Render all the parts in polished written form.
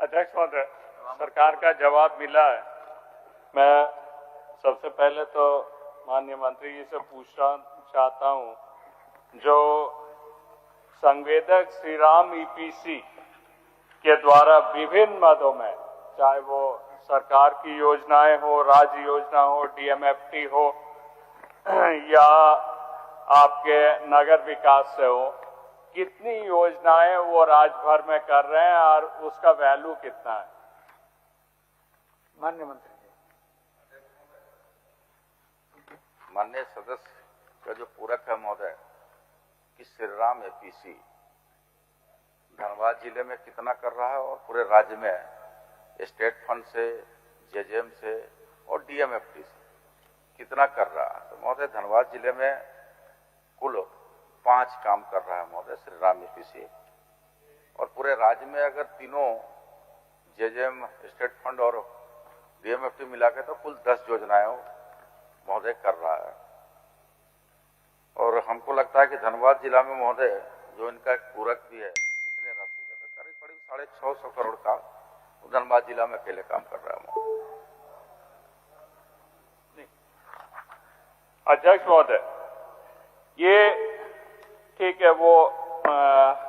अध्यक्ष महोदय, सरकार का जवाब मिला है। मैं सबसे पहले तो माननीय मंत्री जी से पूछना चाहता हूं, जो संवेदक श्रीराम ईपीसी के द्वारा विभिन्न मदों में, चाहे वो सरकार की योजनाएं हो, राज्य योजना हो, डीएमएफटी हो या आपके नगर विकास से हो, कितनी योजनाएं वो राज्य भर में कर रहे हैं और उसका वैल्यू कितना है? माननीय मंत्री जी। माननीय सदस्य का जो पूरक है महोदय कि श्रीराम एपीसी धनबाद जिले में कितना कर रहा है और पूरे राज्य में स्टेट फंड से, जेजेएम से और डीएमएफटी से कितना कर रहा है। तो महोदय धनबाद जिले में कुल 5 काम कर रहा है महोदय श्रीराम एपीसी, और पूरे राज्य में अगर तीनों जेजेएम, स्टेट फंड और डीएमएफटी मिला के तो कुल 10 योजनाएं महोदय कर रहा है। और हमको लगता है कि धनबाद जिला में महोदय जो इनका एक पूरक भी है कितने राशि का, तो करीब 650 करोड़ का धनबाद जिला में अकेले काम कर रहा है। अध्यक्ष महोदय, ये ठीक है, वो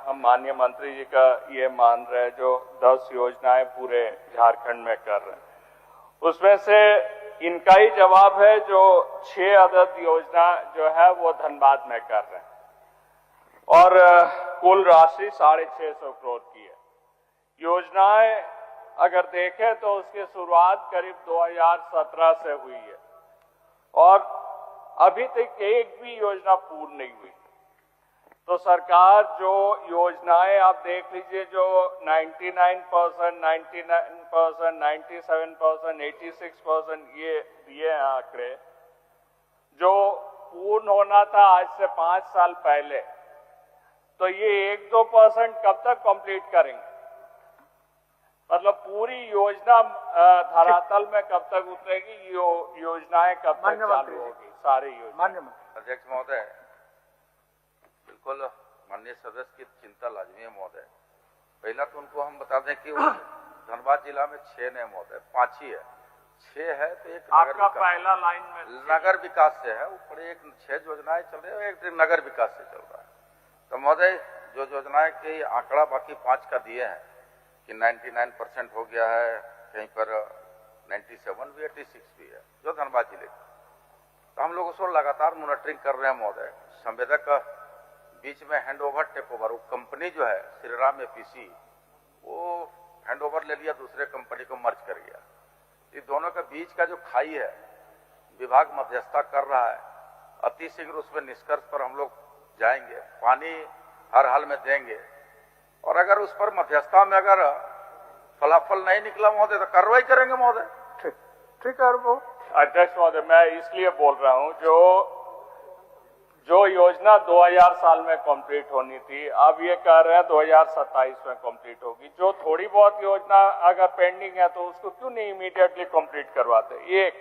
हम माननीय मंत्री जी का ये मान रहे हैं जो 10 योजनाएं पूरे झारखंड में कर रहे हैं, उसमें से इनका ही जवाब है जो 6 अदद योजना जो है वो धनबाद में कर रहे हैं और कुल राशि 650 करोड़ की है। योजनाएं अगर देखें तो उसकी शुरुआत करीब 2017 से हुई है और अभी तक एक भी योजना पूर्ण नहीं हुई। तो सरकार जो योजनाएं आप देख लीजिए, जो 99%, 99%, 97%, 86% ये दिए हैं आंकड़े, जो पूर्ण होना था आज से 5 साल पहले, तो ये 1-2% कब तक कंप्लीट करेंगे? मतलब पूरी योजना धरातल में कब तक उतरेगी? योजनाएं कब तक चालू होगी? सारी योजना। अध्यक्ष महोदय, बिल्कुल माननीय सदस्य की चिंता लाजमी है महोदय। पहला तो उनको हम बता दें कि धनबाद जिला में 6 नहीं महोदय, 5 ही है। 6 है तो एक आपका पहला लाइन में नगर विकास से है, ऊपर एक 6 योजनाएं चल रही है, एक नगर विकास से चल रहा है। तो महोदय जो योजनाएं के आंकड़ा बाकी 5 का दिए हैं कि 99% हो गया है, कहीं पर 97 भी, 86 भी है जो धनबाद जिले का। तो हम लोग उसको लगातार मॉनिटरिंग कर रहे हैं महोदय। संवेदक का बीच में हैंड ओवर टेक ओवर, वो कंपनी जो है श्रीराम एपीसी, वो हैंड ओवर ले लिया, दूसरे कंपनी को मर्ज कर गया। ये दोनों के बीच का जो खाई है विभाग मध्यस्थता कर रहा है। अति शीघ्र उसमें निष्कर्ष पर हम लोग जाएंगे, पानी हर हाल में देंगे, और अगर उस पर मध्यस्थता में अगर फलाफल नहीं निकला महोदय तो कार्रवाई करेंगे महोदय। ठीक है। वो अध्यक्ष महोदय, मैं इसलिए बोल रहा हूं, जो योजना 2000 साल में कंप्लीट होनी थी, अब ये कह रहे हैं 2027 में कंप्लीट होगी। जो थोड़ी बहुत योजना अगर पेंडिंग है तो उसको क्यों नहीं इमीडिएटली कंप्लीट करवाते? एक।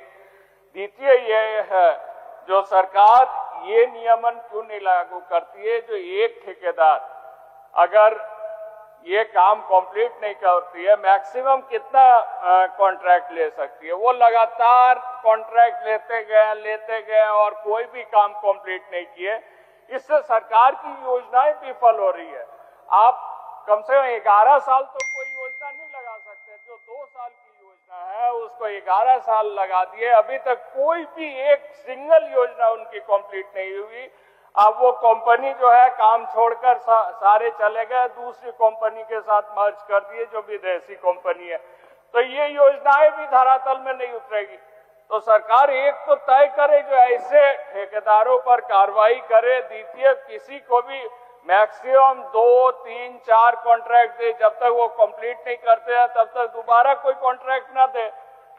द्वितीय ये है, जो सरकार ये नियमन क्यों नहीं लागू करती है, जो एक ठेकेदार अगर ये काम कंप्लीट नहीं करती है, मैक्सिमम कितना कॉन्ट्रैक्ट ले सकती है? वो लगातार कॉन्ट्रैक्ट लेते गए और कोई भी काम कंप्लीट नहीं किए। इससे सरकार की योजनाएं विफल हो रही है। आप कम से कम 11 साल तो कोई योजना नहीं लगा सकते। जो 2 साल की योजना है उसको 11 साल लगा दिए, अभी तक कोई भी एक सिंगल योजना उनकी कंप्लीट नहीं हुई। अब वो कंपनी जो है काम छोड़कर सारे चले गए, दूसरी कंपनी के साथ मर्ज कर दिए जो विदेशी कंपनी है। तो ये योजनाएं भी धरातल में नहीं उतरेगी। तो सरकार एक तो तय करे जो ऐसे ठेकेदारों पर कार्रवाई करे। द्वितीय, किसी को भी मैक्सिमम 2, 3, 4 कॉन्ट्रैक्ट दे, जब तक वो कंप्लीट नहीं करते हैं तब तक दोबारा कोई कॉन्ट्रैक्ट ना दे।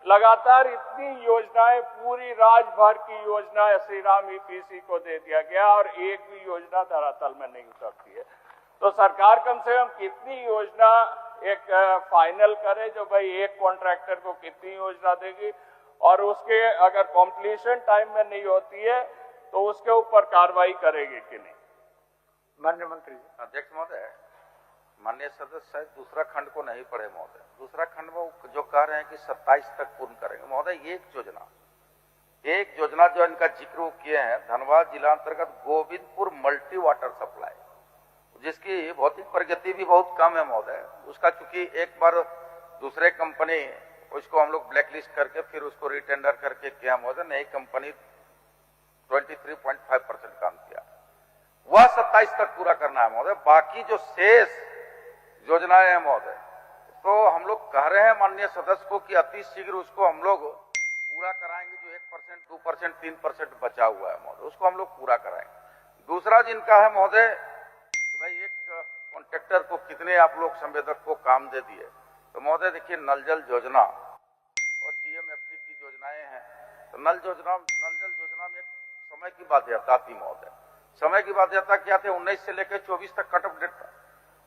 लगातार इतनी योजनाएं, पूरी राज्य भर की योजना श्रीराम ईपीसी को दे दिया गया और एक भी योजना धरातल में नहीं उतरती है। तो सरकार कम से कम कितनी योजना एक फाइनल करे, जो भाई एक कॉन्ट्रैक्टर को कितनी योजना देगी, और उसके अगर कंप्लीशन टाइम में नहीं होती है तो उसके ऊपर कार्रवाई करेगी कि नहीं? माननीय मंत्री जी। अध्यक्ष महोदय, माननीय सदस्य शायद दूसरा खंड को नहीं पढ़े महोदय। दूसरा खंड में वो जो कह रहे हैं कि 27 तक पूर्ण करेंगे महोदय, एक योजना जो इनका जिक्र वो किए हैं धनबाद जिला अंतर्गत गोविंदपुर मल्टी वाटर सप्लाई, जिसकी भौतिक प्रगति भी बहुत कम है महोदय। उसका चूंकि एक बार दूसरे कंपनी उसको हम लोग ब्लैकलिस्ट करके फिर उसको रिटेंडर करके किया महोदय, नई कंपनी 23.5% काम किया, वह 27 तक पूरा करना है महोदय। बाकी जो शेष योजनाएं हैं महोदय, तो हम लोग कह रहे हैं माननीय सदस्य को कि अति शीघ्र उसको हम लोग पूरा कराएंगे। जो 1%, 2%, 3% बचा हुआ है महोदय, उसको हम लोग पूरा कराएंगे। दूसरा जिनका है महोदय कि भाई एक कॉन्ट्रैक्टर को कितने आप लोग संवेदक को काम दे दिए, तो महोदय देखिए नल जल योजना और डीएमएफटी की योजनाएं हैं, तो नल जल योजना में एक समय की बाध्यता थी महोदय। समय की बाध्यता क्या थे, 19 से लेकर 24 तक कट ऑफ डेट था।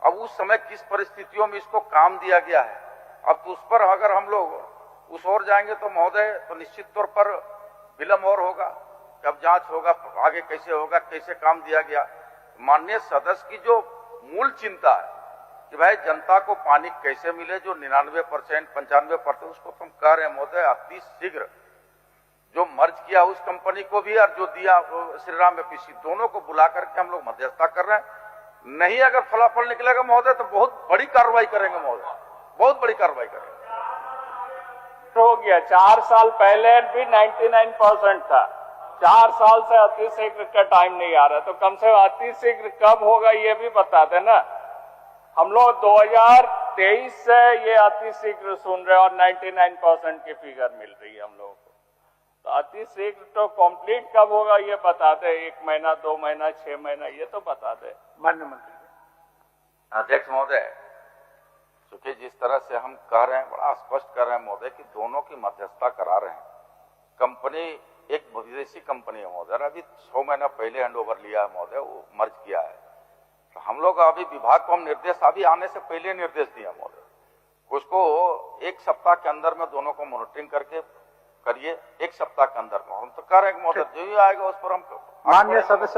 अब उस समय किस परिस्थितियों में इसको काम दिया गया है, अब तो उस पर अगर हम लोग उस ओर जाएंगे तो महोदय तो निश्चित तौर पर विलंब और होगा, कब जांच होगा, आगे कैसे होगा, कैसे काम दिया गया। माननीय सदस्य की जो मूल चिंता है कि भाई जनता को पानी कैसे मिले, जो 99%, 95% उसको तो हम कह रहे हैं महोदय अति शीघ्र जो मर्ज किया उस कंपनी को भी और जो दिया श्री राम एपीसी, दोनों को बुला करके हम लोग मध्यस्थता कर रहे हैं। नहीं अगर फलाफल निकलेगा महोदय तो बहुत बड़ी कार्रवाई करेंगे महोदय, बहुत बड़ी कार्रवाई करेंगे। हो गया 4 साल पहले भी 99% था, 4 साल से अति शीघ्र का टाइम नहीं आ रहा, तो कम से कम अति शीघ्र कब होगा ये भी बता देना। हम लोग 2023 से ये अति शीघ्र सुन रहे हैं और 99% की फिगर मिल रही है हम लोगों को, तो अति शीघ्र तो कंप्लीट कब होगा ये बता दे, 1 महीना, 2 महीना, 6 महीना, ये तो बता दे। माननीय मंत्री अध्यक्ष महोदय, क्योंकि जिस तरह से हम कह रहे हैं बड़ा स्पष्ट कर रहे हैं महोदय कि दोनों की मध्यस्थता करा रहे हैं। कंपनी एक विदेशी कंपनी है महोदय, अभी 6 महीना पहले हैंडओवर लिया है महोदय, वो मर्ज किया है। तो हम लोग अभी विभाग को हम निर्देश अभी आने से पहले निर्देश दिया महोदय, उसको 1 सप्ताह के अंदर में दोनों को मॉनिटरिंग करके करिए, 1 सप्ताह के अंदर में। हम तो कह रहे हैं महोदय जो ही आएगा उस पर हम माननीय सदस्य